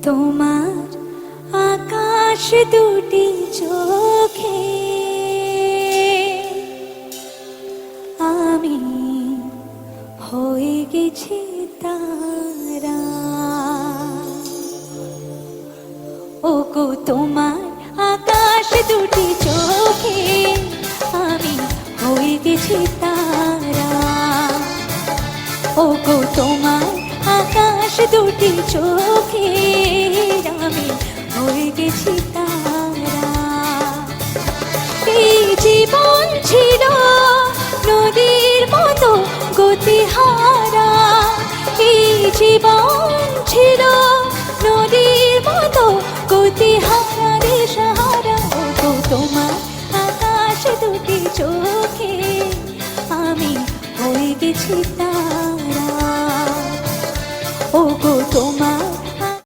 তোমার আকাশ দুটি চোখে আমি হয়ে গেছি তারা। ওগো তোমার আকাশ দুটি চোখে আমি হয়ে গেছি তারা। ওগো তোমার আকাশ দুটি চোখে আমি হয়ে গেছি তারা। এই জীবন ছিল নদীর মতো গতিহারা, এই জীবন ছিল নদীর মতো গতিহারা রে সাহারা। ওগো তোমার আকাশ দুটি চোখে আমি হয়ে গেছি